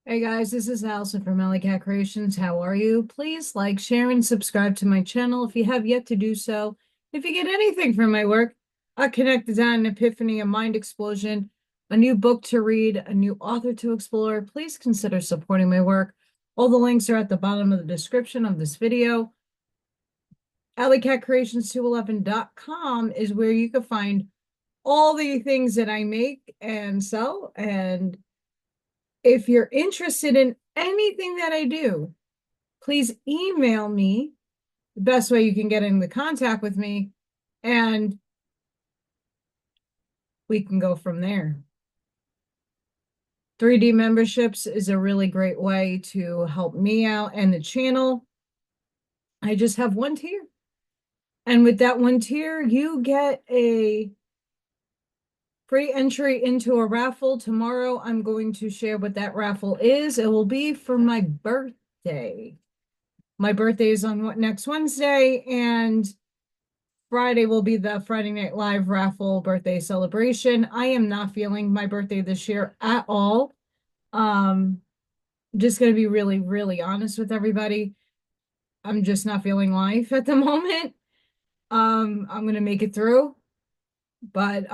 Hey guys, this is Allison from Cat Creations. How are you? Please like, share, and subscribe to my channel if you have yet to do so. If you get anything from my work, a connect design, an epiphany, a mind explosion, a new book to read, a new author to explore, please consider supporting my work. All the links are at the bottom of the description of this video. AlleyCatCreations211.com is where you can find all the things that I make and sell. And if you're interested in anything that I do, please email me. The best way you can get into contact with me, and we can go from there. 3D memberships is a really great way to help me out and the channel. I just have one tier. And with that one tier, you get a free entry into a raffle. Tomorrow, I'm going to share what that raffle is. It will be for my birthday. My birthday is on next Wednesday, and Friday will be the Friday Night Live raffle birthday celebration. I am not feeling my birthday this year at all. Just going to be really, really honest with everybody. I'm just not feeling life at the moment. I'm going to make it through, but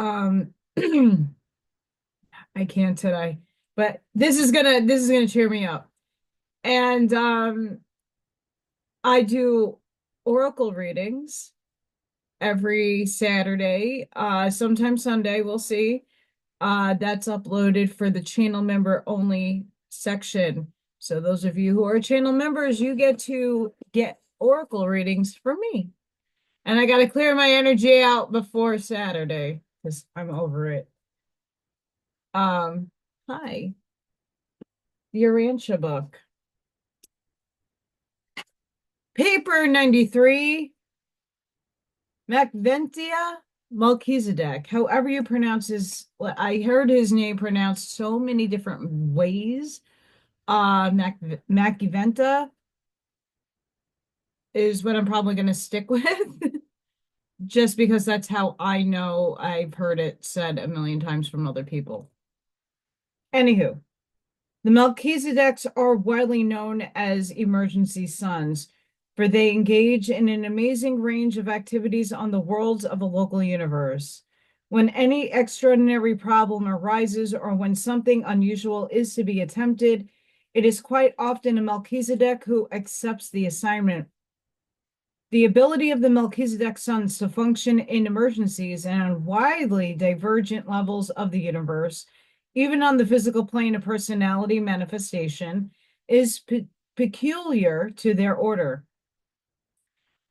I can't today. But this is gonna cheer me up. And I do oracle readings every Saturday, sometimes Sunday, we'll see. That's uploaded for the channel member only section. So those of you who are channel members, you get to get oracle readings from me. And I got to clear my energy out before Saturday because I'm over it. Hi, the Urantia book. Paper 93, Machiventa Melchizedek. However you pronounce his, I heard his name pronounced so many different ways. Machiventa is what I'm probably going to stick with, just because that's how I know. I've heard it said a million times from other people. Anywho, the Melchizedeks are widely known as emergency sons, for they engage in an amazing range of activities on the worlds of a local universe. When any extraordinary problem arises or when something unusual is to be attempted, it is quite often a Melchizedek who accepts the assignment. The ability of the Melchizedek sons to function in emergencies and on widely divergent levels of the universe, even on the physical plane of personality manifestation, is peculiar to their order.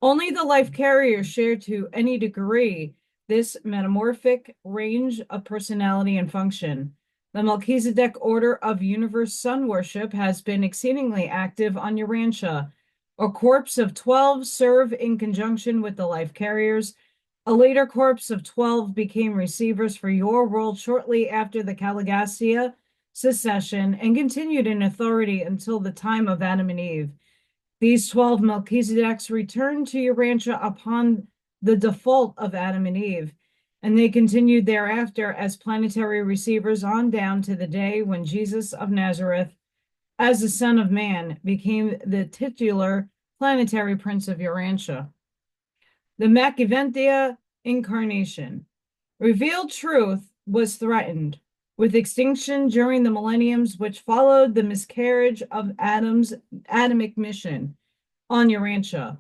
Only the life carriers share to any degree this metamorphic range of personality and function. The Melchizedek order of universe sun worship has been exceedingly active on Urantia. A corps of 12 serve in conjunction with the life carriers. A later corps of 12 became receivers for your world shortly after the Caligastia secession and continued in authority until the time of Adam and Eve. These 12 Melchizedeks returned to Urantia upon the default of Adam and Eve, and they continued thereafter as planetary receivers on down to the day when Jesus of Nazareth, as the Son of Man, became the titular planetary prince of Urantia. The Machiventa incarnation. Revealed truth was threatened with extinction during the millenniums which followed the miscarriage of Adam's Adamic mission on Urantia.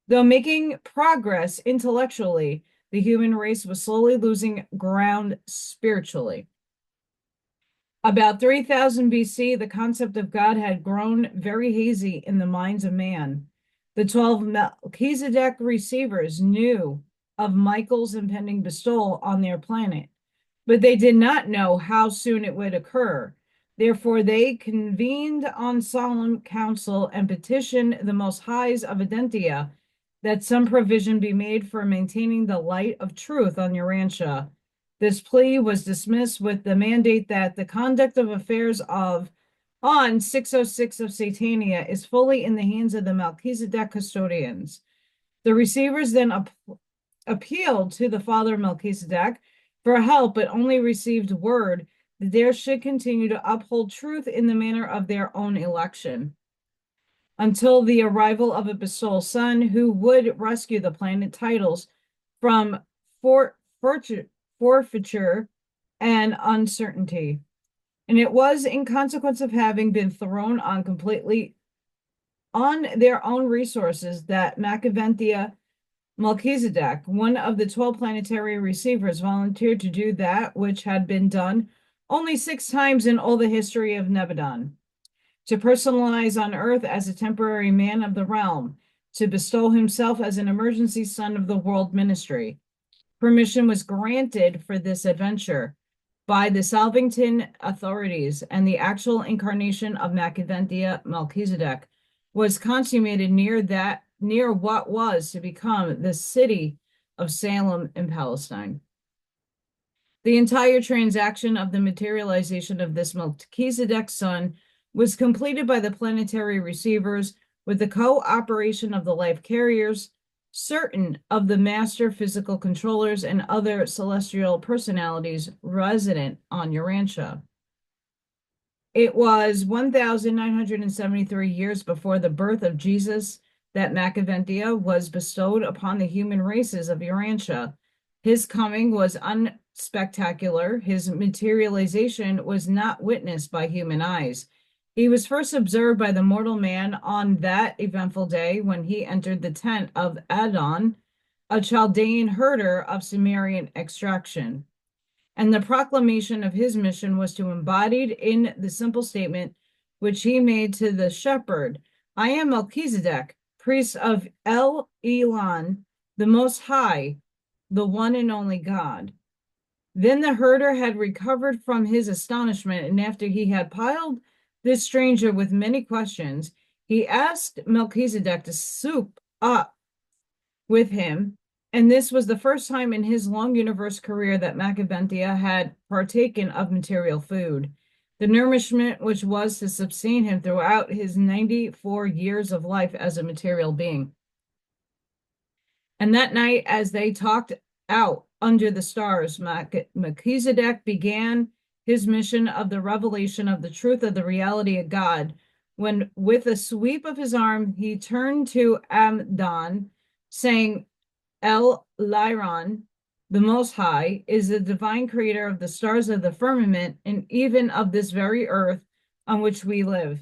Though making progress intellectually, the human race was slowly losing ground spiritually. About 3000 BC, the concept of God had grown very hazy in the minds of man. The 12 Melchizedek receivers knew of Michael's impending bestowal on their planet, but they did not know how soon it would occur. Therefore, they convened on solemn council and petitioned the Most Highs of Adentia that some provision be made for maintaining the light of truth on Urantia. This plea was dismissed with the mandate that the conduct of affairs on 606 of Satania is fully in the hands of the Melchizedek custodians. The receivers then appealed to the father Melchizedek for help, but only received word there should continue to uphold truth in the manner of their own election until the arrival of a bestowal son who would rescue the planet titles from forfeiture and uncertainty. And it was in consequence of having been thrown on completely on their own resources that Machiventa Melchizedek, one of the 12 planetary receivers, volunteered to do that which had been done only 6 times in all the history of Nebadon, to personalize on Earth as a temporary man of the realm, to bestow himself as an emergency son of the world ministry. Permission was granted for this adventure by the Salvington authorities, and the actual incarnation of Machiventa Melchizedek was consummated near what was to become the city of Salem in Palestine. The entire transaction of the materialization of this Melchizedek son was completed by the planetary receivers with the cooperation of the life carriers, certain of the master physical controllers, and other celestial personalities resident on Urantia. It was 1,973 years before the birth of Jesus that Machiventa was bestowed upon the human races of Urantia. His coming was unspectacular. His materialization was not witnessed by human eyes. He was first observed by the mortal man on that eventful day when he entered the tent of Adon, a Chaldean herder of Sumerian extraction. And the proclamation of his mission was to embodied in the simple statement which he made to the shepherd, I am Melchizedek, priest of El Elon, the Most High, the one and only God. Then the herder had recovered from his astonishment, and after he had plied this stranger with many questions, he asked Melchizedek to soup up with him, and this was the first time in his long universe career that Machiventa had partaken of material food. The nourishment which was to sustain him throughout his 94 years of life as a material being. And that night, as they talked out under the stars, Melchizedek began his mission of the revelation of the truth of the reality of God, when with a sweep of his arm, he turned to Amdon, saying, El Lyron, the Most High, is the divine creator of the stars of the firmament and even of this very earth on which we live.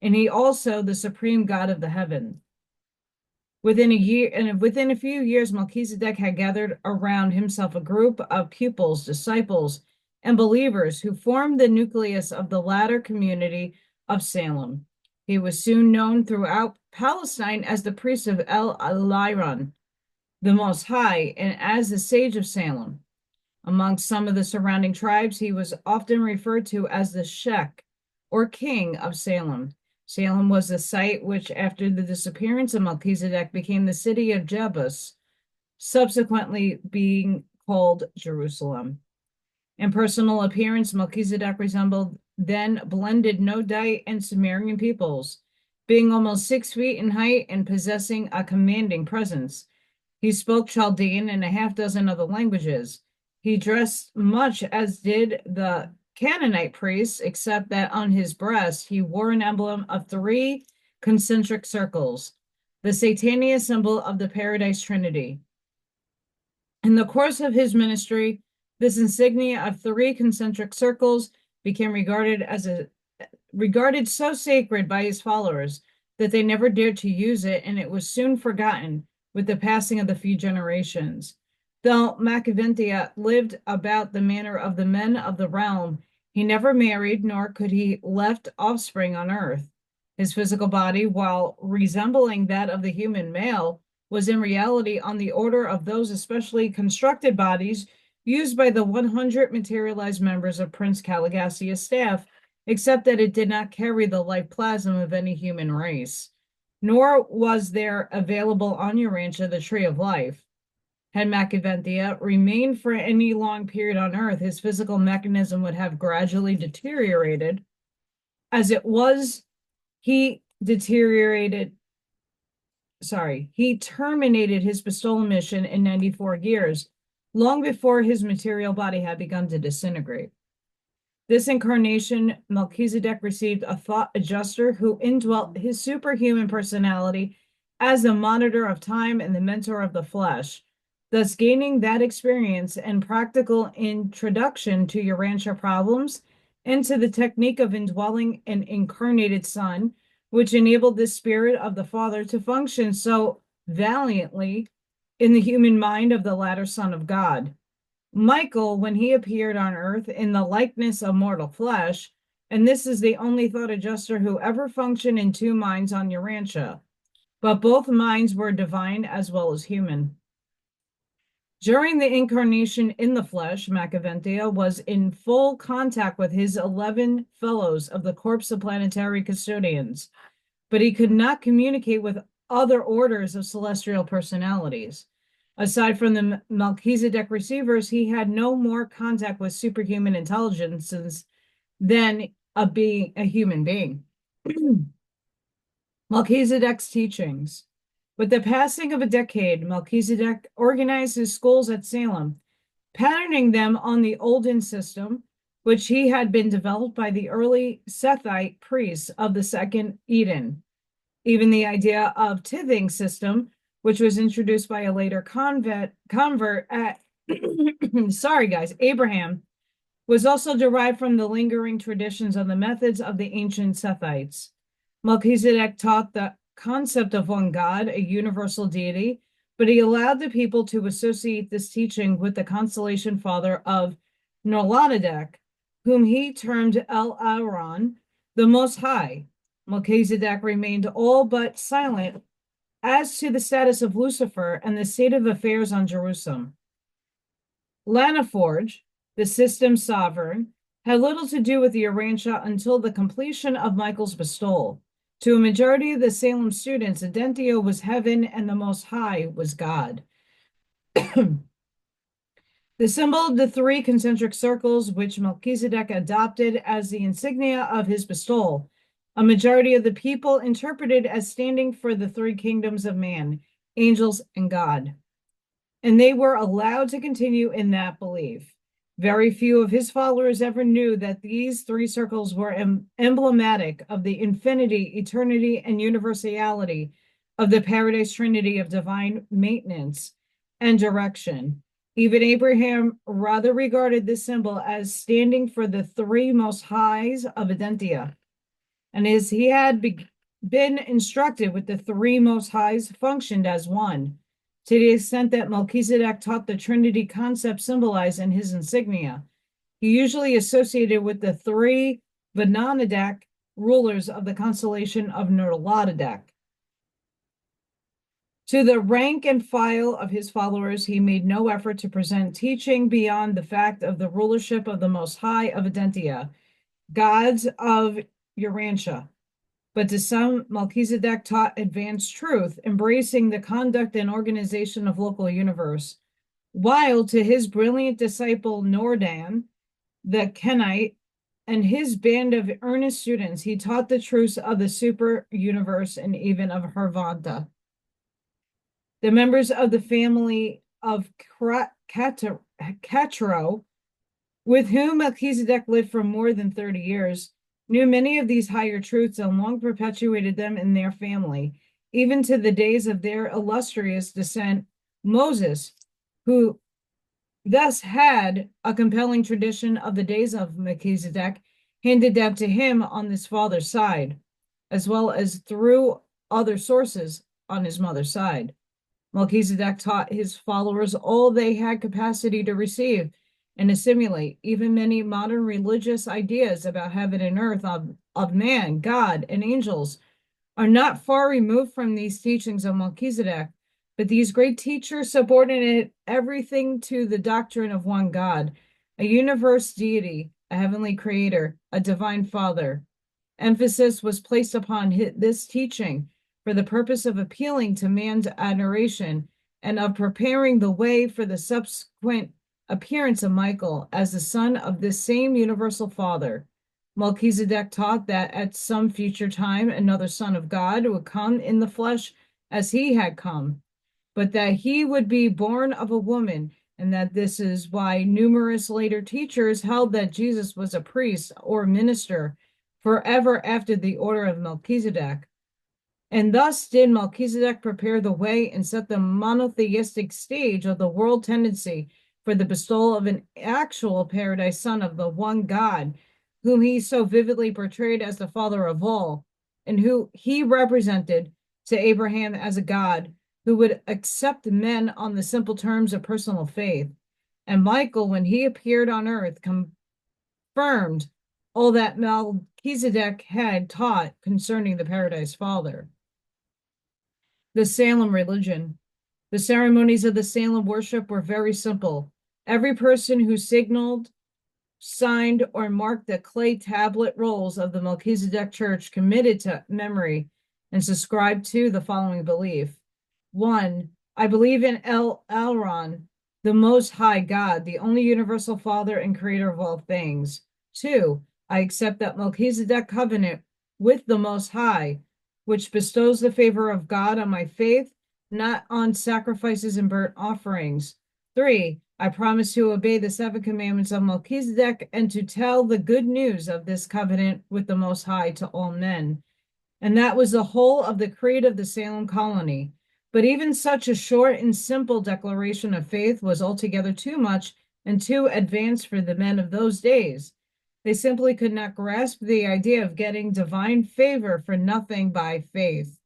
And he also the supreme God of the heaven. Within a few years, Melchizedek had gathered around himself a group of pupils, disciples, and believers who formed the nucleus of the latter community of Salem. He was soon known throughout Palestine as the priest of El Lyron, the Most High, and as the sage of Salem. Among some of the surrounding tribes, he was often referred to as the Sheikh, or king of Salem. Salem was the site which, after the disappearance of Melchizedek, became the city of Jebus, subsequently being called Jerusalem. In personal appearance, Melchizedek resembled then blended Nodite and Sumerian peoples, being almost 6 feet in height and possessing a commanding presence. He spoke Chaldean and a half dozen other languages. He dressed much as did the Canaanite priests, except that on his breast he wore an emblem of 3 concentric circles, the Satania symbol of the Paradise Trinity. In the course of his ministry, this insignia of 3 concentric circles became regarded so sacred by his followers that they never dared to use it, and it was soon forgotten with the passing of the few generations. Though Machiventa lived about the manner of the men of the realm, he never married, nor could he left offspring on earth. His physical body, while resembling that of the human male, was in reality on the order of those especially constructed bodies used by the 100 materialized members of Prince Caligassia's staff, except that it did not carry the life plasm of any human race. Nor was there available on Urantia the tree of life. Had Machiventa remained for any long period on Earth, his physical mechanism would have gradually deteriorated. As it was, he terminated his bestowal mission in 94 years, long before his material body had begun to disintegrate. This incarnation, Melchizedek received a thought adjuster who indwelt his superhuman personality as the monitor of time and the mentor of the flesh, thus gaining that experience and practical introduction to Urantia problems and to the technique of indwelling an incarnated son, which enabled the spirit of the Father to function so valiantly in the human mind of the latter Son of God. Michael, when he appeared on earth in the likeness of mortal flesh, and this is the only thought adjuster who ever functioned in two minds on Urantia, but both minds were divine as well as human. During the incarnation in the flesh, Machiventa was in full contact with his 11 fellows of the Corps of Planetary Custodians, but he could not communicate with other orders of celestial personalities. Aside from the Melchizedek receivers, he had no more contact with superhuman intelligences than a human being. Melchizedek's teachings. With the passing of a decade, Melchizedek organized his schools at Salem, patterning them on the olden system, which he had been developed by the early Sethite priests of the second Eden. Even the idea of tithing system, which was introduced by a later convert at, sorry guys, Abraham, was also derived from the lingering traditions of the methods of the ancient Sethites. Melchizedek taught the concept of one God, a universal deity, but he allowed the people to associate this teaching with the constellation father of Nor-Ladadek, whom he termed El-Aron, the Most High. Melchizedek remained all but silent as to the status of Lucifer and the state of affairs on Jerusalem. Lanaforge, the system's sovereign, had little to do with the Urantia until the completion of Michael's bestowal. To a majority of the Salem students, Identia was heaven and the Most High was God. The symbol of the three concentric circles, which Melchizedek adopted as the insignia of his bestowal, a majority of the people interpreted as standing for the three kingdoms of man, angels, and God. And they were allowed to continue in that belief. Very few of his followers ever knew that these three circles were emblematic of the infinity, eternity, and universality of the Paradise Trinity of divine maintenance and direction. Even Abraham rather regarded this symbol as standing for the three most highs of Identia. And as he had been instructed with the three most highs functioned as one, to the extent that Melchizedek taught the Trinity concept symbolized in his insignia. He usually associated with the three Venonadic rulers of the constellation of Nor-Ladadek. To the rank and file of his followers, he made no effort to present teaching beyond the fact of the rulership of the Most High of Identia, gods of Urantia. But to some, Melchizedek taught advanced truth, embracing the conduct and organization of local universe, while to his brilliant disciple Nordan, the Kenite, and his band of earnest students, he taught the truths of the super universe and even of Hervanta. The members of the family of Catro, with whom Melchizedek lived for more than 30 years, knew many of these higher truths and long perpetuated them in their family, even to the days of their illustrious descent, Moses, who thus had a compelling tradition of the days of Melchizedek handed down to him on his father's side, as well as through other sources on his mother's side. Melchizedek taught his followers all they had capacity to receive and assimilate. Even many modern religious ideas about heaven and earth, of man, God, and angels are not far removed from these teachings of Melchizedek, but these great teachers subordinate everything to the doctrine of one God, a universe deity, a heavenly creator, a divine father. Emphasis was placed upon this teaching for the purpose of appealing to man's adoration and of preparing the way for the subsequent appearance of Michael as the son of this same universal father. Melchizedek taught that at some future time another son of God would come in the flesh as he had come, but that he would be born of a woman, and that this is why numerous later teachers held that Jesus was a priest or minister forever after the order of Melchizedek. And thus did Melchizedek prepare the way and set the monotheistic stage of the world tendency for the bestowal of an actual paradise son of the one God, whom he so vividly portrayed as the father of all, and who he represented to Abraham as a God who would accept men on the simple terms of personal faith. And Michael, when he appeared on earth, confirmed all that Melchizedek had taught concerning the paradise father. The Salem religion. The ceremonies of the Salem worship were very simple. Every person who signaled, signed, or marked the clay tablet rolls of the Melchizedek Church committed to memory and subscribed to the following belief. 1. I believe in Elron, the Most High God, the only universal Father and Creator of all things. 2. I accept that Melchizedek covenant with the Most High, which bestows the favor of God on my faith, not on sacrifices and burnt offerings. 3. I promise to obey the 7 commandments of Melchizedek and to tell the good news of this covenant with the Most High to all men. And that was the whole of the creed of the Salem colony. But even such a short and simple declaration of faith was altogether too much and too advanced for the men of those days. They simply could not grasp the idea of getting divine favor for nothing by faith.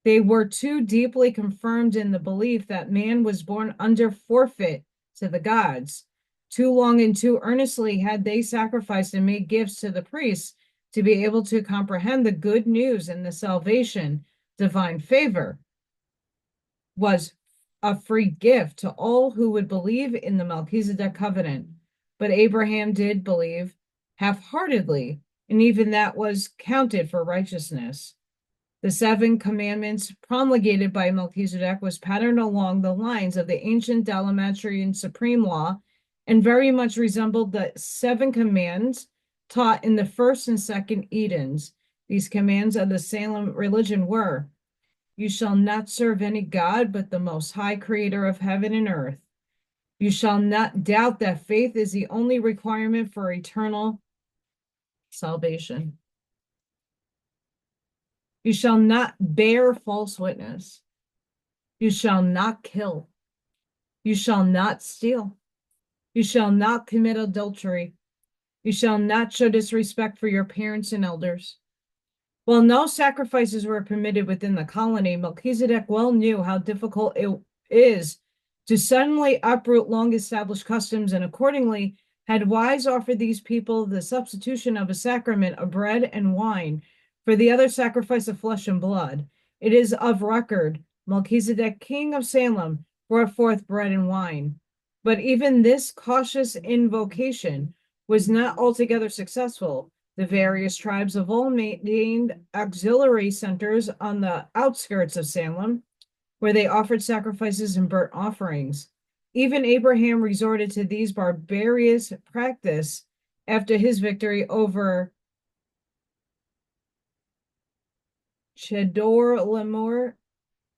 They were too deeply confirmed in the belief that man was born under forfeit to the gods. Too long and too earnestly had they sacrificed and made gifts to the priests to be able to comprehend the good news and the salvation. Divine favor was a free gift to all who would believe in the Melchizedek covenant. But Abraham did believe half-heartedly, and even that was counted for righteousness. The 7 commandments promulgated by Melchizedek was patterned along the lines of the ancient Dalamatrian supreme law and very much resembled the 7 commands taught in the first and second Edens. These commands of the Salem religion were, you shall not serve any God but the Most High Creator of heaven and earth. You shall not doubt that faith is the only requirement for eternal salvation. You shall not bear false witness. You shall not kill. You shall not steal. You shall not commit adultery. You shall not show disrespect for your parents and elders. While no sacrifices were permitted within the colony, Melchizedek well knew how difficult it is to suddenly uproot long-established customs, and accordingly had wise offered these people the substitution of a sacrament of bread and wine for the other sacrifice of flesh and blood. It is of record, Melchizedek, king of Salem, brought forth bread and wine. But even this cautious invocation was not altogether successful. The various tribes of all maintained auxiliary centers on the outskirts of Salem, where they offered sacrifices and burnt offerings. Even Abraham resorted to these barbarous practice after his victory over Chedorlaomer.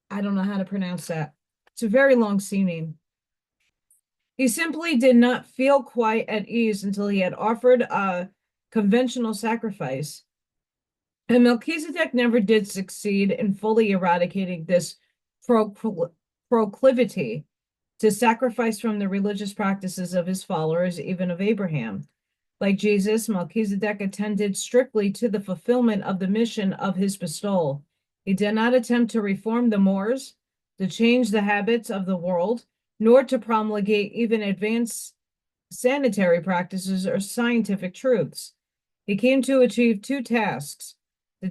I don't know how to pronounce that. It's a very long sea name. He simply did not feel quite at ease until he had offered a conventional sacrifice. And Melchizedek never did succeed in fully eradicating this proclivity to sacrifice from the religious practices of his followers, even of Abraham. Like Jesus, Melchizedek attended strictly to the fulfillment of the mission of his bestowal. He did not attempt to reform the Moors, to change the habits of the world, nor to promulgate even advanced sanitary practices or scientific truths. He came to achieve 2 tasks: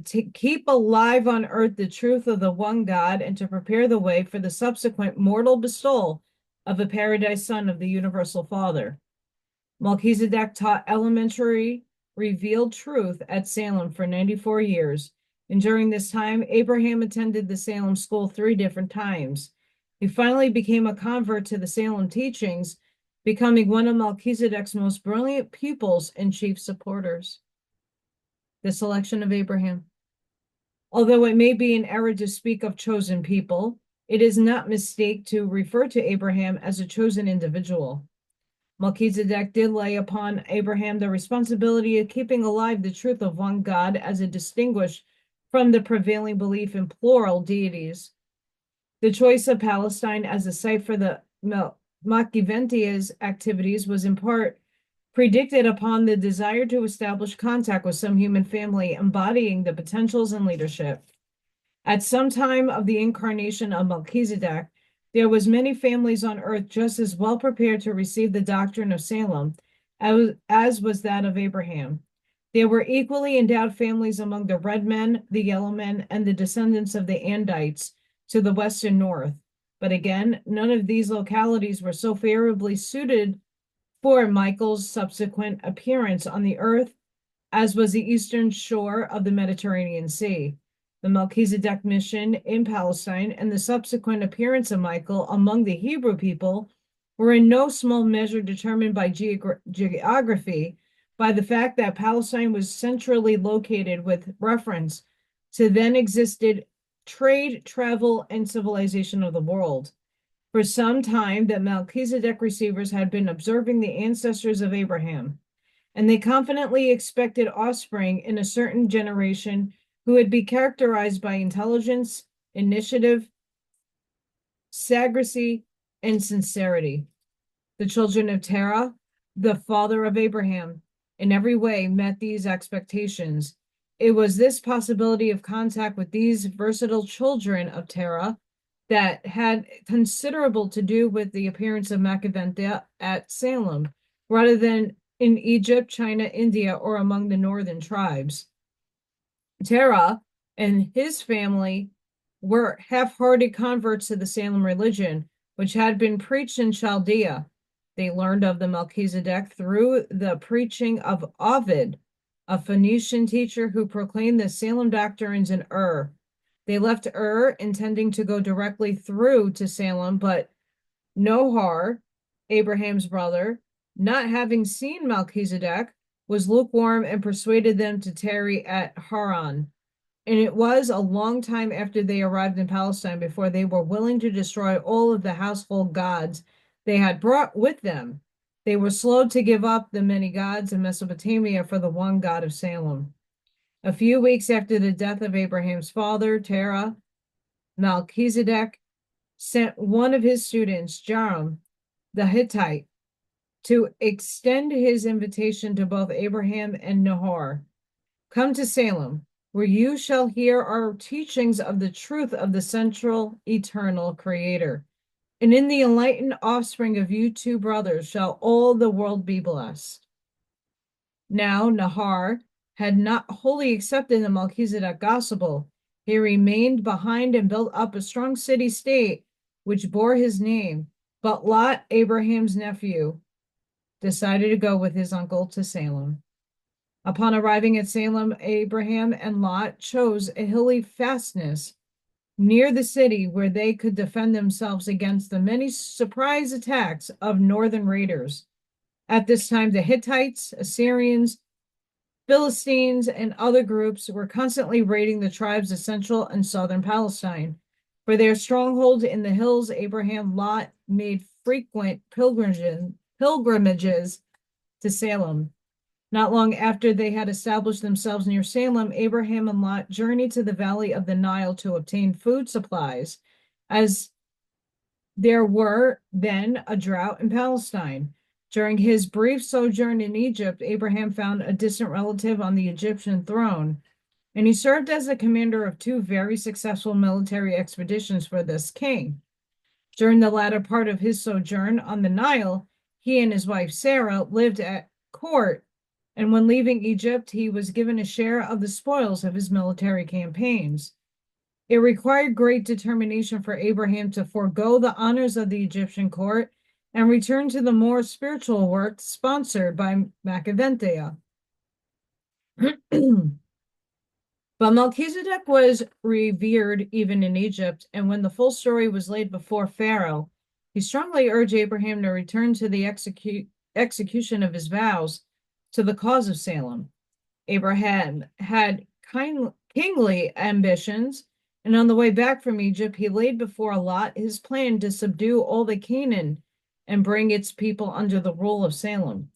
to keep alive on earth the truth of the one God, and to prepare the way for the subsequent mortal bestowal of a paradise son of the universal Father. Melchizedek taught elementary revealed truth at Salem for 94 years, and during this time, Abraham attended the Salem school 3 different times. He finally became a convert to the Salem teachings, becoming one of Melchizedek's most brilliant pupils and chief supporters. The selection of Abraham. Although it may be an error to speak of chosen people, it is not mistake to refer to Abraham as a chosen individual. Melchizedek did lay upon Abraham the responsibility of keeping alive the truth of one God as it distinguished from the prevailing belief in plural deities. The choice of Palestine as a site for the Machiventa's activities was in part predicted upon the desire to establish contact with some human family embodying the potentials and leadership. At some time of the incarnation of Melchizedek, there was many families on earth just as well prepared to receive the doctrine of Salem as was that of Abraham. There were equally endowed families among the red men, the yellow men, and the descendants of the Andites to the west and north. But again, none of these localities were so favorably suited for Michael's subsequent appearance on the earth as was the eastern shore of the Mediterranean Sea. The Melchizedek mission in Palestine and the subsequent appearance of Michael among the Hebrew people were in no small measure determined by geography, by the fact that Palestine was centrally located with reference to then existed trade, travel, and civilization of the world. For some time, the Melchizedek receivers had been observing the ancestors of Abraham, and they confidently expected offspring in a certain generation who would be characterized by intelligence, initiative, sagacity, and sincerity. The children of Terah, the father of Abraham, in every way met these expectations. It was this possibility of contact with these versatile children of Terah that had considerable to do with the appearance of Machiventa at Salem, rather than in Egypt, China, India, or among the northern tribes. Terah and his family were half-hearted converts to the Salem religion, which had been preached in Chaldea. They learned of the Melchizedek through the preaching of Ovid, a Phoenician teacher who proclaimed the Salem doctrines in Ur. They left Ur intending to go directly through to Salem, but Nohar, Abraham's brother, not having seen Melchizedek, was lukewarm and persuaded them to tarry at Haran. And it was a long time after they arrived in Palestine before they were willing to destroy all of the household gods they had brought with them. They were slow to give up the many gods in Mesopotamia for the one God of Salem. A few weeks after the death of Abraham's father, Terah, Melchizedek sent one of his students, Joram, the Hittite, to extend his invitation to both Abraham and Nahor. Come to Salem, where you shall hear our teachings of the truth of the central, eternal Creator. And in the enlightened offspring of you two brothers shall all the world be blessed. Now Nahor had not wholly accepted the Melchizedek gospel. He remained behind and built up a strong city-state which bore his name. But Lot, Abraham's nephew, decided to go with his uncle to Salem. Upon arriving at Salem, Abraham and Lot chose a hilly fastness near the city where they could defend themselves against the many surprise attacks of northern raiders. At this time, the Hittites, Assyrians, Philistines, and other groups were constantly raiding the tribes of central and southern Palestine. For their stronghold in the hills, Abraham Lot made frequent pilgrimages to Salem. Not long after they had established themselves near Salem, Abraham and Lot journeyed to the valley of the Nile to obtain food supplies, as there were then a drought in Palestine. During his brief sojourn in Egypt, Abraham found a distant relative on the Egyptian throne, and he served as the commander of two very successful military expeditions for this king. During the latter part of his sojourn on the Nile, he and his wife Sarah lived at court, and when leaving Egypt, he was given a share of the spoils of his military campaigns. It required great determination for Abraham to forego the honors of the Egyptian court and return to the more spiritual work sponsored by Machiventa. But Melchizedek was revered even in Egypt, and when the full story was laid before Pharaoh, he strongly urged Abraham to return to the execution of his vows to the cause of Salem. Abraham had kingly ambitions, And on the way back from Egypt, he laid before Lot his plan to subdue all the Canaan and bring its people under the rule of Salem.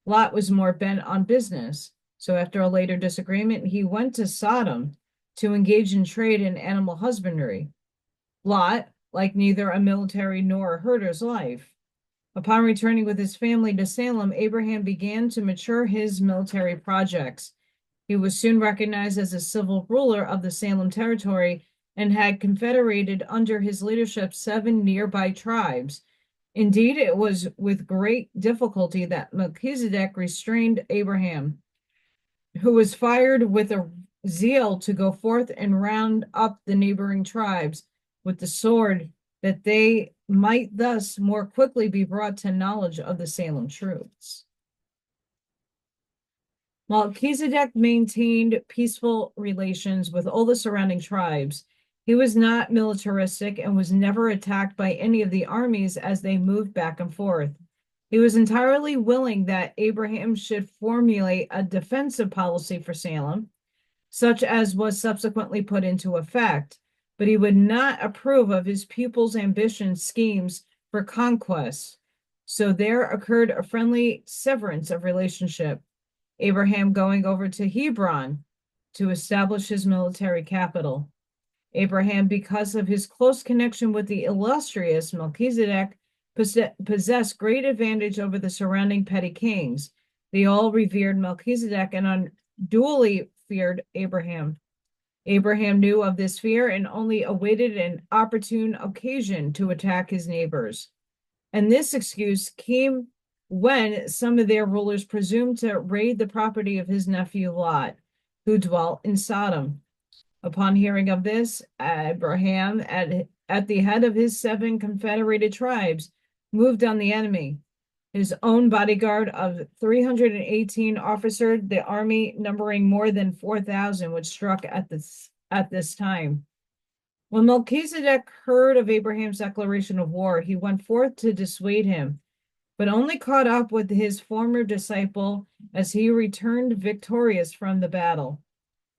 Lot was more bent on business, so after a later disagreement, he went to Sodom to engage in trade and animal husbandry. Lot, like neither a military nor a herder's life. Upon returning with his family to Salem, Abraham began to mature his military projects. He was soon recognized as a civil ruler of the Salem territory and had confederated under his leadership 7 nearby tribes. Indeed, it was with great difficulty that Melchizedek restrained Abraham, who was fired with a zeal to go forth and round up the neighboring tribes with the sword, that they might thus more quickly be brought to knowledge of the Salem truths. Melchizedek maintained peaceful relations with all the surrounding tribes. He was not militaristic and was never attacked by any of the armies as they moved back and forth. He was entirely willing that Abraham should formulate a defensive policy for Salem, such as was subsequently put into effect, but he would not approve of his pupil's ambitious schemes for conquest. So there occurred a friendly severance of relationship. Abraham going over to Hebron to establish his military capital. Abraham, because of his close connection with the illustrious Melchizedek, possessed great advantage over the surrounding petty kings. They all revered Melchizedek and unduly feared Abraham. Abraham knew of this fear and only awaited an opportune occasion to attack his neighbors. And this excuse came when some of their rulers presumed to raid the property of his nephew Lot, who dwelt in Sodom. Upon hearing of this, Abraham, at the head of his 7 confederated tribes, moved on the enemy. His own bodyguard of 318 officered the army, numbering more than 4,000, which struck at this time. When Melchizedek heard of Abraham's declaration of war, he went forth to dissuade him, but only caught up with his former disciple as he returned victorious from the battle.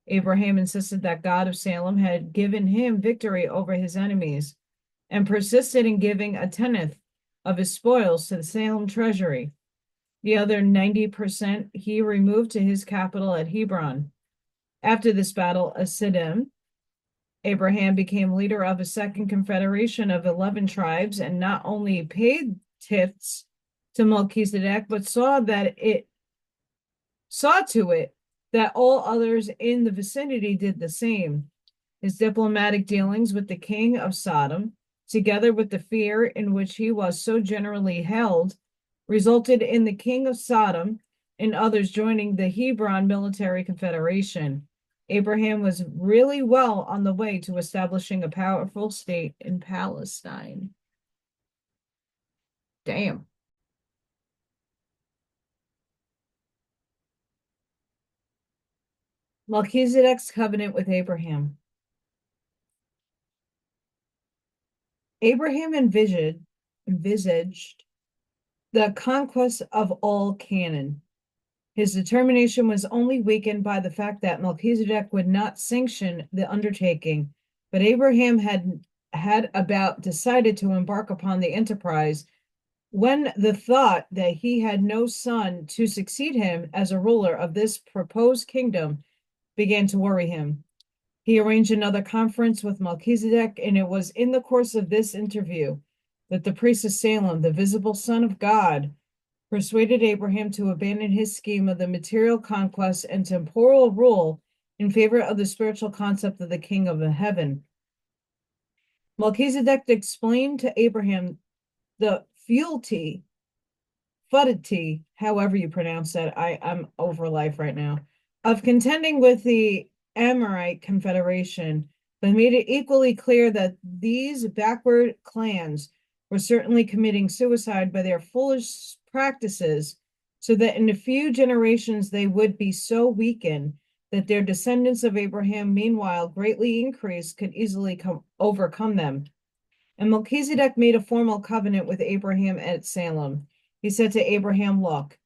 Abraham insisted that God of Salem had given him victory over his enemies and persisted in giving a tenth of his spoils to the Salem treasury. The other 90% he removed to his capital at Hebron. After this battle of Siddim, Abraham became leader of a second confederation of 11 tribes and not only paid tithes to Melchizedek, but saw to it that all others in the vicinity did the same. His diplomatic dealings with the king of Sodom, together with the fear in which he was so generally held, resulted in the king of Sodom and others joining the Hebron Military Confederation. Abraham was really well on the way to establishing a powerful state in Palestine. Damn. Melchizedek's covenant with Abraham. Abraham envisaged the conquest of all Canaan. His determination was only weakened by the fact that Melchizedek would not sanction the undertaking, but Abraham had about decided to embark upon the enterprise when the thought that he had no son to succeed him as a ruler of this proposed kingdom began to worry him. He arranged another conference with Melchizedek, and it was in the course of this interview that the priest of Salem, the visible Son of God, persuaded Abraham to abandon his scheme of the material conquest and temporal rule in favor of the spiritual concept of the King of the Heaven. Melchizedek explained to Abraham the futility, however you pronounce that, I'm over life right now, of contending with the Amorite Confederation, but made it equally clear that these backward clans were certainly committing suicide by their foolish practices, so that in a few generations they would be so weakened that their descendants of Abraham, meanwhile greatly increased, could easily overcome them. And Melchizedek made a formal covenant with Abraham at Salem. He said to Abraham, "Look,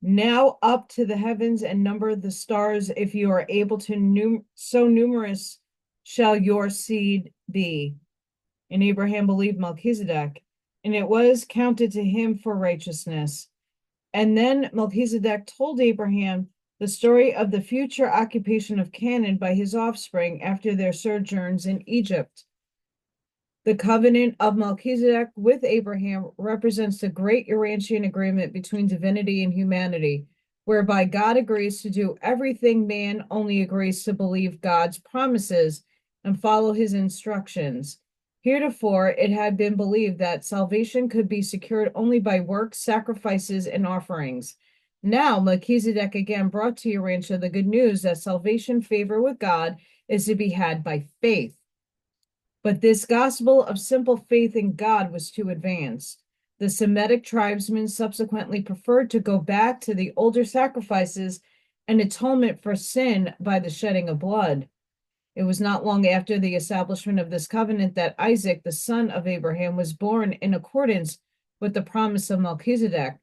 now up to the heavens and number the stars if you are able to so numerous shall your seed be. And Abraham believed Melchizedek, and it was counted to him for righteousness. And then Melchizedek told Abraham the story of the future occupation of Canaan by his offspring after their sojourns in Egypt. The covenant of Melchizedek with Abraham represents the great Urantian agreement between divinity and humanity, whereby God agrees to do everything man only agrees to believe God's promises and follow his instructions. Heretofore, it had been believed that salvation could be secured only by works, sacrifices, and offerings. Now, Melchizedek again brought to Urantia the good news that salvation, favor with God, is to be had by faith. But this gospel of simple faith in God was too advanced. The Semitic tribesmen subsequently preferred to go back to the older sacrifices and atonement for sin by the shedding of blood. It was not long after the establishment of this covenant that Isaac, the son of Abraham, was born in accordance with the promise of Melchizedek.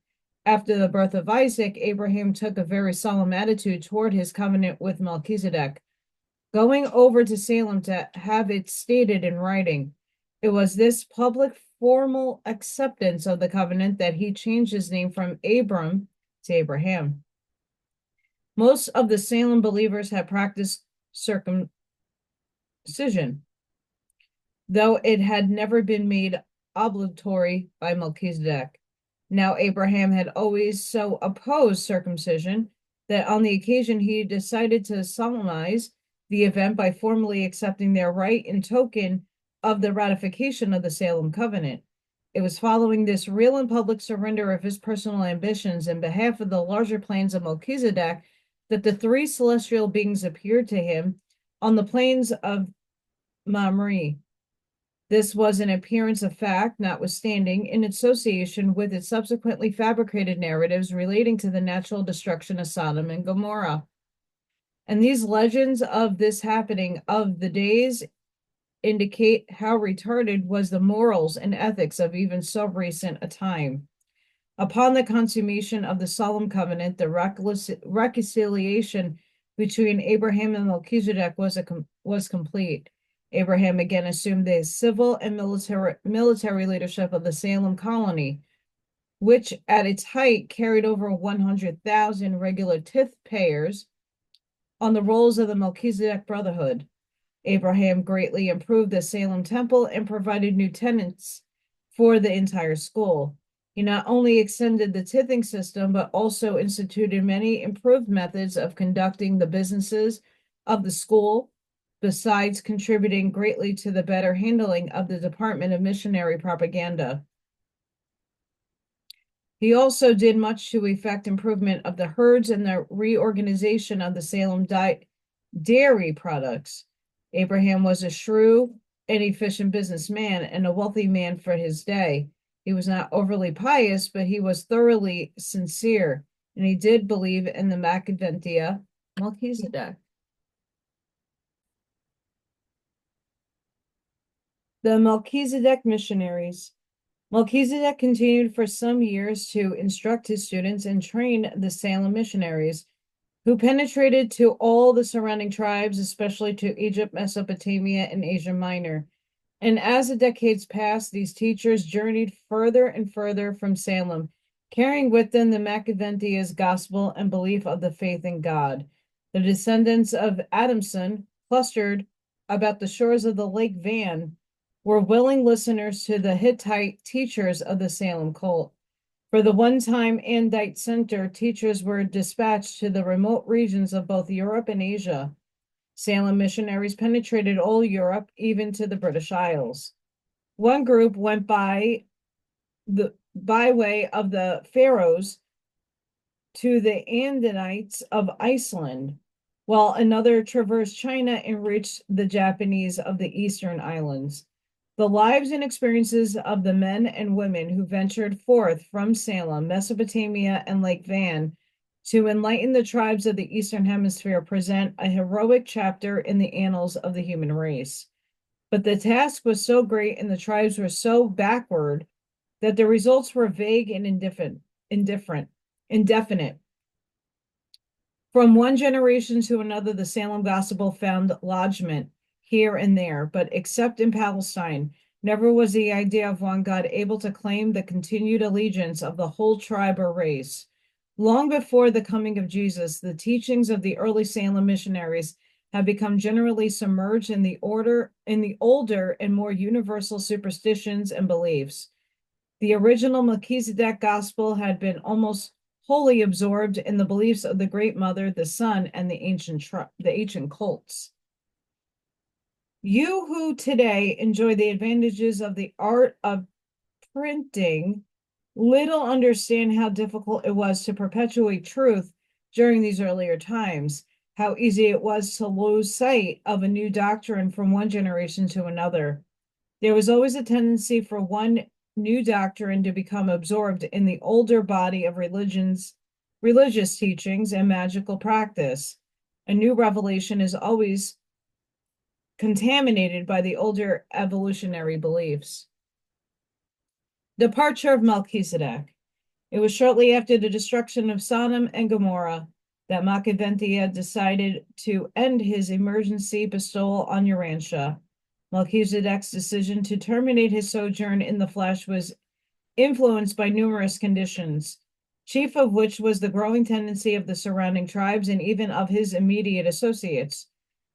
After the birth of Isaac, Abraham took a very solemn attitude toward his covenant with Melchizedek, going over to Salem to have it stated in writing. It was this public formal acceptance of the covenant that he changed his name from Abram to Abraham. Most of the Salem believers had practiced circumcision, though it had never been made obligatory by Melchizedek. Now Abraham had always so opposed circumcision that on the occasion he decided to solemnize the event by formally accepting their rite in token of the ratification of the Salem covenant. It was following this real and public surrender of his personal ambitions in behalf of the larger plans of Melchizedek that the three celestial beings appeared to him on the plains of Mamre. This was an appearance of fact, notwithstanding, in association with its subsequently fabricated narratives relating to the natural destruction of Sodom and Gomorrah. And these legends of this happening of the days indicate how retarded was the morals and ethics of even so recent a time. Upon the consummation of the solemn covenant, the reconciliation between Abraham and Melchizedek was complete. Abraham again assumed the civil and military leadership of the Salem colony, which at its height carried over 100,000 regular tithe payers on the rolls of the Melchizedek Brotherhood. Abraham greatly improved the Salem temple and provided new tenants for the entire school. He not only extended the tithing system, but also instituted many improved methods of conducting the businesses of the school, besides contributing greatly to the better handling of the Department of Missionary Propaganda. He also did much to effect improvement of the herds and the reorganization of the Salem dairy products. Abraham was a shrewd and efficient businessman and a wealthy man for his day. He was not overly pious, but he was thoroughly sincere, and he did believe in the Machiventa Melchizedek. The Melchizedek missionaries. Melchizedek continued for some years to instruct his students and train the Salem missionaries, who penetrated to all the surrounding tribes, especially to Egypt, Mesopotamia, and Asia Minor. And as the decades passed, these teachers journeyed further and further from Salem, carrying with them the Machiventa's gospel and belief of the faith in God. The descendants of Adamson, clustered about the shores of the Lake Van, were willing listeners to the Hittite teachers of the Salem cult. For the one-time Andite Center, teachers were dispatched to the remote regions of both Europe and Asia. Salem missionaries penetrated all Europe, even to the British Isles. One group went by way of the Faroes to the Andinites of Iceland, while another traversed China and reached the Japanese of the Eastern Islands. The lives and experiences of the men and women who ventured forth from Salem, Mesopotamia, and Lake Van to enlighten the tribes of the Eastern Hemisphere present a heroic chapter in the annals of the human race. But the task was so great and the tribes were so backward that the results were vague and indefinite. From one generation to another, the Salem gospel found lodgment here and there, but except in Palestine, never was the idea of one God able to claim the continued allegiance of the whole tribe or race. Long before the coming of Jesus, the teachings of the early Salem missionaries have become generally submerged in the older and more universal superstitions and beliefs. The original Melchizedek gospel had been almost wholly absorbed in the beliefs of the Great Mother, the Sun, and the ancient cults. You who today enjoy the advantages of the art of printing little understand how difficult it was to perpetuate truth during these earlier times, how easy it was to lose sight of a new doctrine from one generation to another. There was always a tendency for one new doctrine to become absorbed in the older body of religious teachings and magical practice. A new revelation is always contaminated by the older evolutionary beliefs. Departure of Melchizedek. It was shortly after the destruction of Sodom and Gomorrah that Machiventa decided to end his emergency bestowal on Urantia. Melchizedek's decision to terminate his sojourn in the flesh was influenced by numerous conditions, chief of which was the growing tendency of the surrounding tribes and even of his immediate associates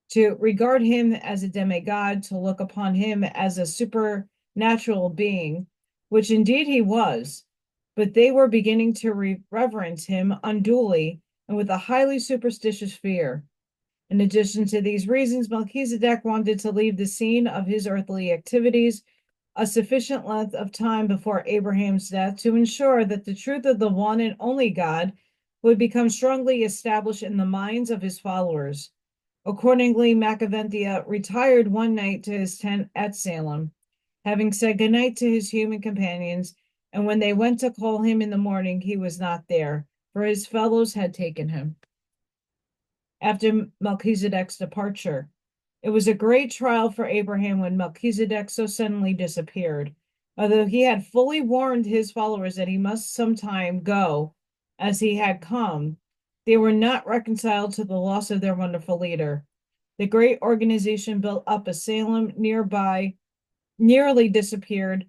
to regard him as a demigod, to look upon him as a supernatural being, which indeed he was, but they were beginning to reverence him unduly and with a highly superstitious fear. In addition to these reasons, Melchizedek wanted to leave the scene of his earthly activities a sufficient length of time before Abraham's death to ensure that the truth of the one and only God would become strongly established in the minds of his followers. Accordingly, Machiventa retired one night to his tent at Salem, having said goodnight to his human companions, and when they went to call him in the morning, he was not there, for his fellows had taken him. After Melchizedek's departure, it was a great trial for Abraham when Melchizedek so suddenly disappeared. Although he had fully warned his followers that he must sometime go as he had come, they were not reconciled to the loss of their wonderful leader. The great organization built up a Salem nearby nearly disappeared,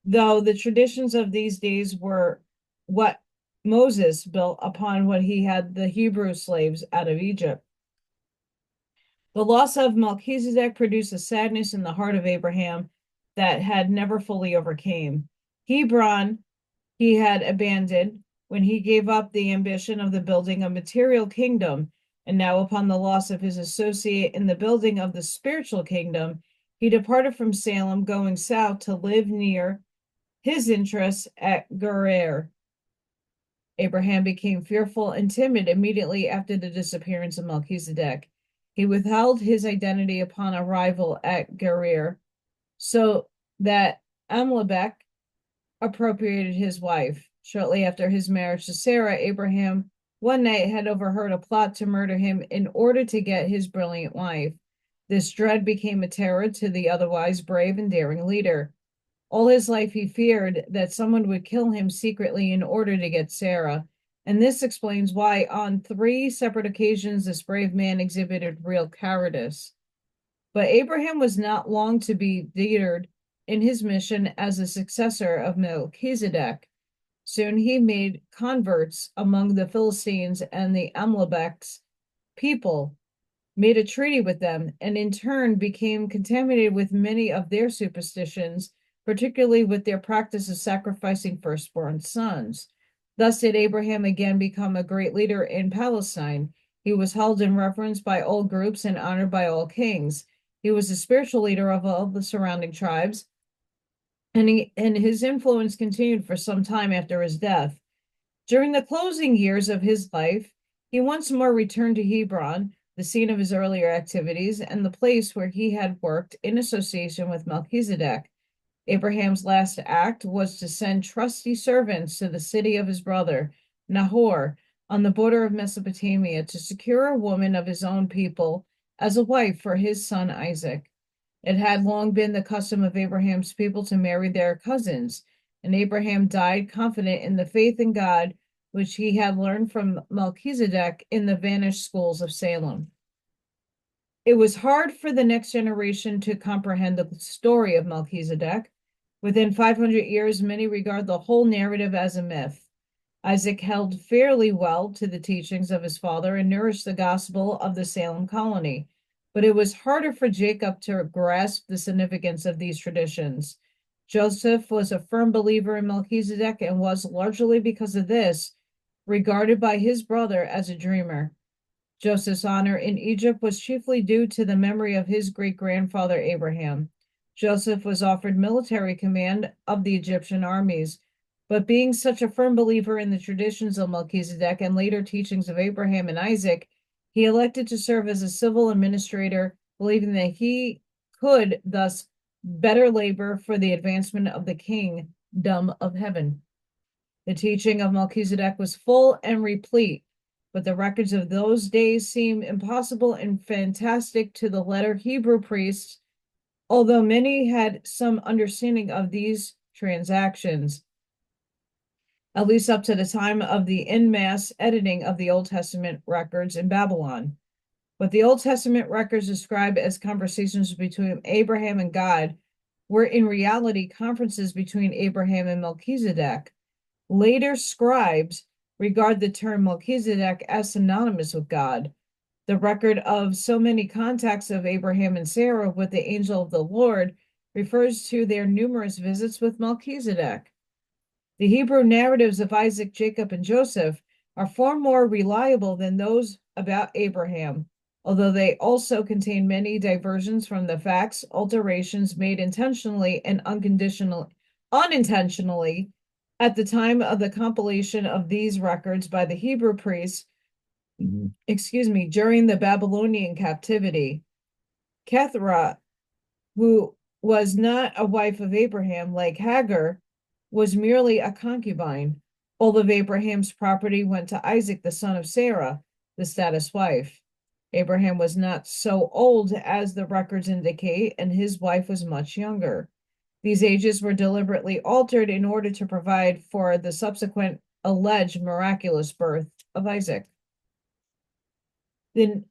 though the traditions of these days were what Moses built upon what he had the Hebrew slaves out of Egypt. The loss of Melchizedek produced a sadness in the heart of Abraham that had never fully overcame. Hebron he had abandoned when he gave up the ambition of the building a material kingdom, and now upon the loss of his associate in the building of the spiritual kingdom, he departed from Salem, going south to live near his interests at Gerar. Abraham became fearful and timid immediately after the disappearance of Melchizedek. He withheld his identity upon arrival at Gerar, so that Amalek appropriated his wife. Shortly after his marriage to Sarah, Abraham one night had overheard a plot to murder him in order to get his brilliant wife. This dread became a terror to the otherwise brave and daring leader. All his life he feared that someone would kill him secretly in order to get Sarah, and this explains why on 3 separate occasions this brave man exhibited real cowardice. But Abraham was not long to be deterred in his mission as a successor of Melchizedek. Soon he made converts among the Philistines and the Amalek's people, made a treaty with them, and in turn became contaminated with many of their superstitions, particularly with their practice of sacrificing firstborn sons. Thus did Abraham again become a great leader in Palestine. He was held in reverence by all groups and honored by all kings. He was the spiritual leader of all the surrounding tribes, and his influence continued for some time after his death. During the closing years of his life, he once more returned to Hebron, the scene of his earlier activities, and the place where he had worked in association with Melchizedek. Abraham's last act was to send trusty servants to the city of his brother, Nahor, on the border of Mesopotamia, to secure a woman of his own people as a wife for his son Isaac. It had long been the custom of Abraham's people to marry their cousins, and Abraham died confident in the faith in God which he had learned from Melchizedek in the vanished schools of Salem. It was hard for the next generation to comprehend the story of Melchizedek. Within 500 years, many regard the whole narrative as a myth. Isaac held fairly well to the teachings of his father and nourished the gospel of the Salem colony. But it was harder for Jacob to grasp the significance of these traditions. Joseph was a firm believer in Melchizedek and was, largely because of this, regarded by his brother as a dreamer. Joseph's honor in Egypt was chiefly due to the memory of his great-grandfather Abraham. Joseph was offered military command of the Egyptian armies, but being such a firm believer in the traditions of Melchizedek and later teachings of Abraham and Isaac, he elected to serve as a civil administrator, believing that he could thus better labor for the advancement of the kingdom of heaven. The teaching of Melchizedek was full and replete, but the records of those days seem impossible and fantastic to the letter Hebrew priests, although many had some understanding of these transactions, at least up to the time of the en masse editing of the Old Testament records in Babylon. What the Old Testament records describe as conversations between Abraham and God were in reality conferences between Abraham and Melchizedek. Later scribes regard the term Melchizedek as synonymous with God. The record of so many contacts of Abraham and Sarah with the angel of the Lord refers to their numerous visits with Melchizedek. The Hebrew narratives of Isaac, Jacob, and Joseph are far more reliable than those about Abraham, although they also contain many diversions from the facts, alterations made intentionally and unintentionally at the time of the compilation of these records by the Hebrew priests, during the Babylonian captivity. Kethra, who was not a wife of Abraham like Hagar, was merely a concubine. All of Abraham's property went to Isaac, the son of Sarah, the status wife. Abraham was not so old as the records indicate, and his wife was much younger. These ages were deliberately altered in order to provide for the subsequent alleged miraculous birth of Isaac. The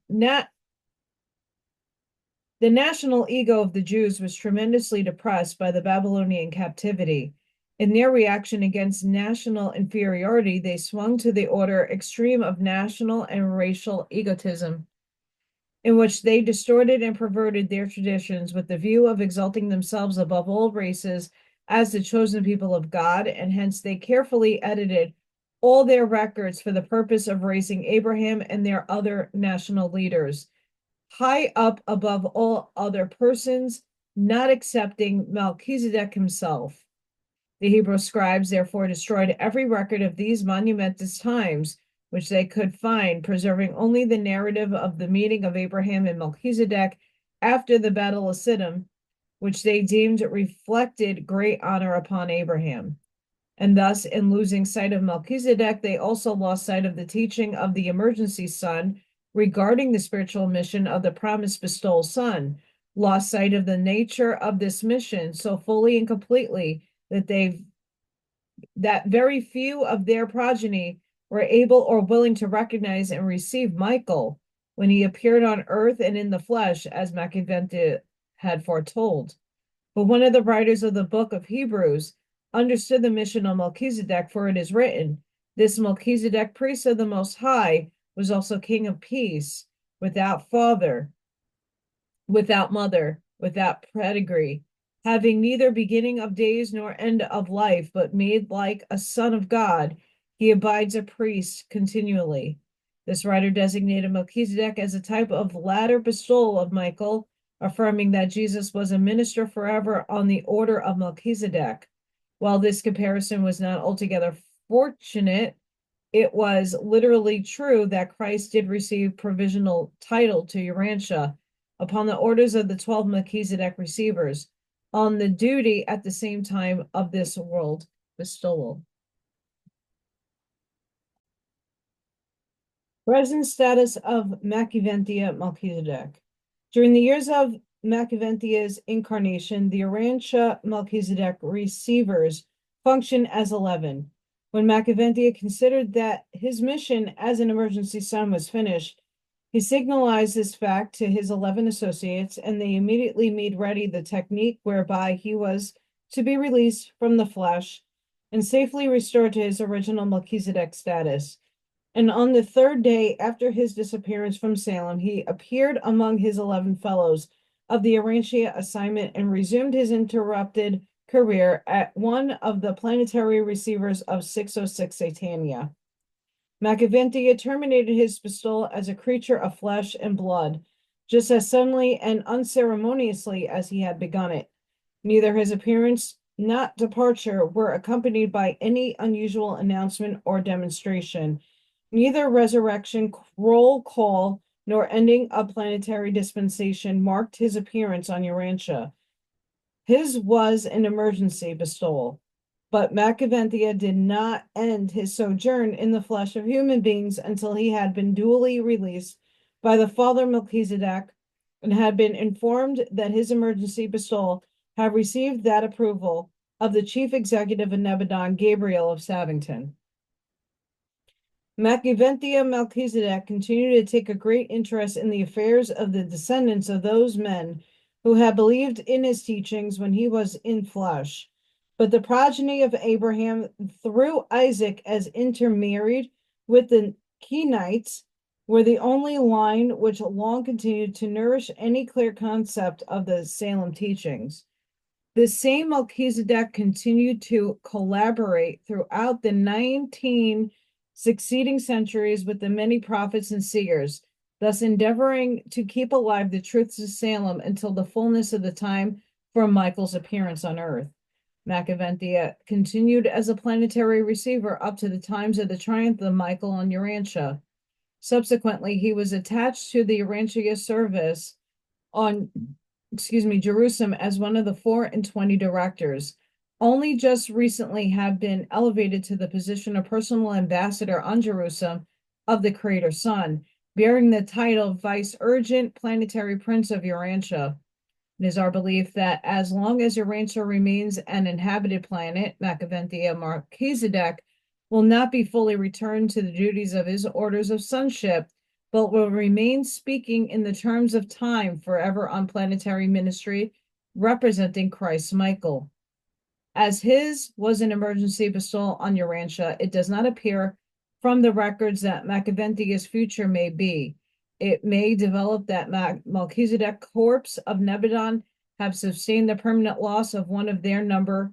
national ego of the Jews was tremendously depressed by the Babylonian captivity. In their reaction against national inferiority, they swung to the order extreme of national and racial egotism, in which they distorted and perverted their traditions with the view of exalting themselves above all races as the chosen people of God, and hence they carefully edited all their records for the purpose of raising Abraham and their other national leaders high up above all other persons, not excepting Melchizedek himself. The Hebrew scribes therefore destroyed every record of these monumentous times which they could find, preserving only the narrative of the meeting of Abraham and Melchizedek after the Battle of Siddim, which they deemed reflected great honor upon Abraham. And thus, in losing sight of Melchizedek, they also lost sight of the teaching of the emergency son regarding the spiritual mission of the promised bestowal son, lost sight of the nature of this mission so fully and completely that very few of their progeny were able or willing to recognize and receive Michael when he appeared on earth and in the flesh, as Machiventa had foretold. But one of the writers of the book of Hebrews understood the mission of Melchizedek, for it is written, "This Melchizedek, priest of the Most High, was also king of peace, without father, without mother, without pedigree, having neither beginning of days nor end of life, but made like a son of God. He abides a priest continually." This writer designated Melchizedek as a type of latter bestowal of Michael, affirming that Jesus was a minister forever on the order of Melchizedek. While this comparison was not altogether fortunate, it was literally true that Christ did receive provisional title to Urantia upon the orders of the 12 Melchizedek receivers, on the duty at the same time of this world bestowal. Present status of Machiventa Melchizedek. During the years of Machiventa's incarnation, the Urantia Melchizedek receivers functioned as 11. When Machiventa considered that his mission as an emergency son was finished, He signalized this fact to his 11 associates, and they immediately made ready the technique whereby he was to be released from the flesh and safely restored to his original Melchizedek status. And on the third day after his disappearance from Salem, he appeared among his 11 fellows of the Urantia assignment and resumed his interrupted career at one of the planetary receivers of 606 Satania. Machiventa terminated his bestowal as a creature of flesh and blood, just as suddenly and unceremoniously as he had begun it. Neither his appearance nor departure were accompanied by any unusual announcement or demonstration. Neither resurrection, roll call, nor ending of planetary dispensation marked his appearance on Urantia. His was an emergency bestowal. But Machiventa did not end his sojourn in the flesh of human beings until he had been duly released by the Father Melchizedek and had been informed that his emergency bestowal had received that approval of the chief executive of Nebadon, Gabriel of Savington. Machiventa Melchizedek continued to take a great interest in the affairs of the descendants of those men who had believed in his teachings when he was in flesh. But the progeny of Abraham, through Isaac as intermarried with the Kenites, were the only line which long continued to nourish any clear concept of the Salem teachings. This same Melchizedek continued to collaborate throughout the 19 succeeding centuries with the many prophets and seers, thus endeavoring to keep alive the truths of Salem until the fullness of the time for Michael's appearance on Earth. Machiventa continued as a planetary receiver up to the times of the triumph of Michael on Urantia. Subsequently, he was attached to the Urantia service on Jerusalem as one of the 24 directors. Only just recently have been elevated to the position of personal ambassador on Jerusalem of the Creator Son, bearing the title Vice-Regent Planetary Prince of Urantia. It is our belief that as long as Urantia remains an inhabited planet, Machiventa Melchizedek will not be fully returned to the duties of his orders of sonship, but will remain speaking in the terms of time forever on planetary ministry, representing Christ Michael. As his was an emergency bestowal on Urantia, it does not appear from the records that Machiventa's future may be. It may develop that Melchizedek corpse of Nebadon have sustained the permanent loss of one of their number.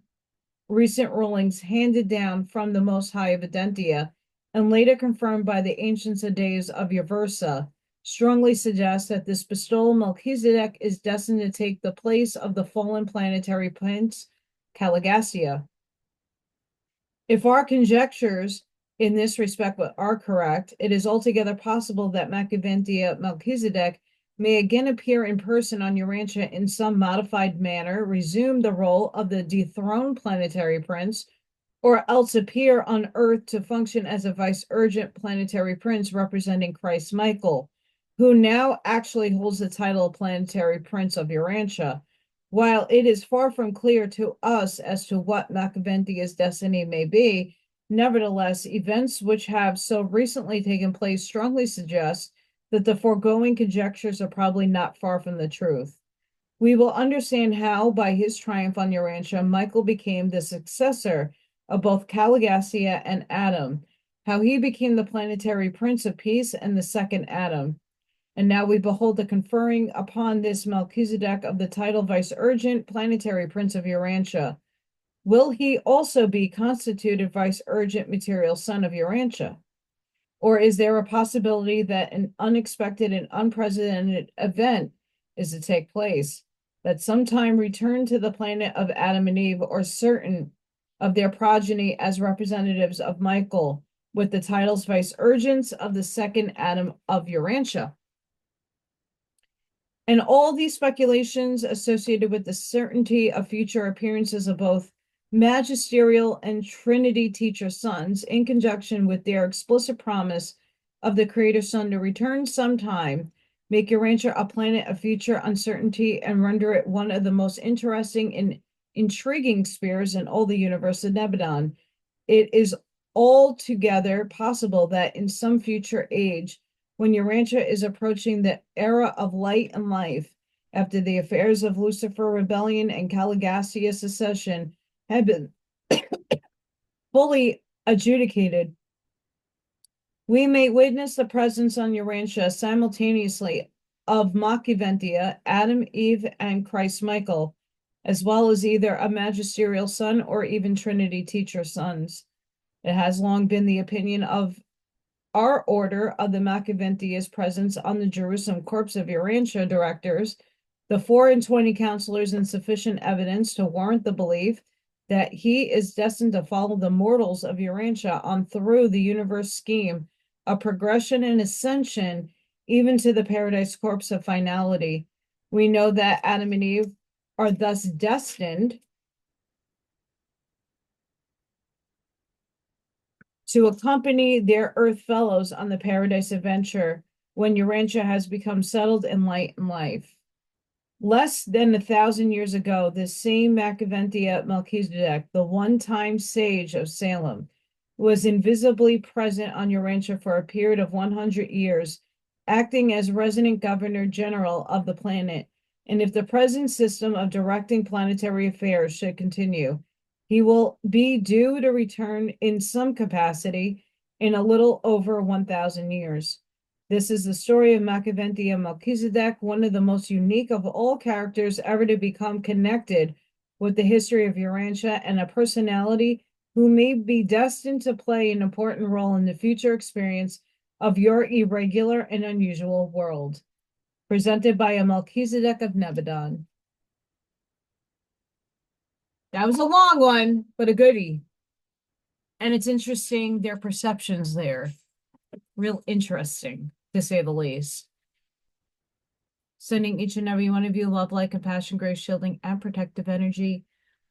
Recent rulings handed down from the Most High of Adentia and later confirmed by the ancients of days of Yaversa strongly suggest that this bestowal Melchizedek is destined to take the place of the fallen planetary prince Caligastia. If our conjectures in this respect are correct, it is altogether possible that Machiventa Melchizedek may again appear in person on Urantia in some modified manner, resume the role of the dethroned planetary prince, or else appear on Earth to function as a vice-regent planetary prince representing Christ Michael, who now actually holds the title of planetary prince of Urantia. While it is far from clear to us as to what Machiventa's destiny may be, nevertheless, events which have so recently taken place strongly suggest that the foregoing conjectures are probably not far from the truth. We will understand how, by his triumph on Urantia, Michael became the successor of both Caligastia and Adam, how he became the planetary prince of peace and the second Adam. And now we behold the conferring upon this Melchizedek of the title Vice-Regent Planetary Prince of Urantia. Will he also be constituted Vice-Regent Material Son of Urantia? Or is there a possibility that an unexpected and unprecedented event is to take place, that sometime return to the planet of Adam and Eve, or certain of their progeny as representatives of Michael, with the titles Vice-Regents of the second Adam of Urantia? And all these speculations associated with the certainty of future appearances of both magisterial and Trinity teacher sons, in conjunction with their explicit promise of the Creator Son to return sometime, make Urantia a planet of future uncertainty and render it one of the most interesting and intriguing spheres in all the universe of Nebadon. It is altogether possible that in some future age, when Urantia is approaching the era of light and life, after the affairs of Lucifer Rebellion and Caligasia secession had been fully adjudicated, we may witness the presence on Urantia simultaneously of Machiventa, Adam, Eve, and Christ Michael, as well as either a magisterial son or even Trinity teacher sons. It has long been the opinion of our order of the Machiventa's presence on the Jerusalem corpse of Urantia directors, the 24 counselors, and sufficient evidence to warrant the belief that he is destined to follow the mortals of Urantia on through the universe scheme, a progression and ascension, even to the paradise corpse of finality. We know that Adam and Eve are thus destined to accompany their earth fellows on the paradise adventure when Urantia has become settled in light and life. Less than 1,000 years ago, this same Machiventa Melchizedek, the one-time sage of Salem, was invisibly present on Urantia for a period of 100 years, acting as resident governor general of the planet. And if the present system of directing planetary affairs should continue, he will be due to return in some capacity in a little over 1,000 years. This is the story of Machiventa Melchizedek, one of the most unique of all characters ever to become connected with the history of Urantia, and a personality who may be destined to play an important role in the future experience of your irregular and unusual world. Presented by a Melchizedek of Nebadon. That was a long one, but a goodie. And it's interesting, their perceptions there. Real interesting, to say the least. Sending each and every one of you love, light, compassion, grace, shielding, and protective energy.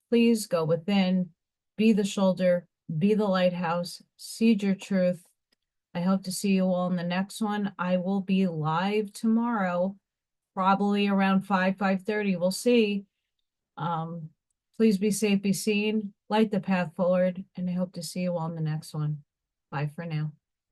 Please go within, be the shoulder, be the lighthouse, seed your truth. I hope to see you all in the next one. I will be live tomorrow, probably around 5:30. We'll see. Please be safe, be seen, light the path forward, and I hope to see you all in the next one. Bye for now.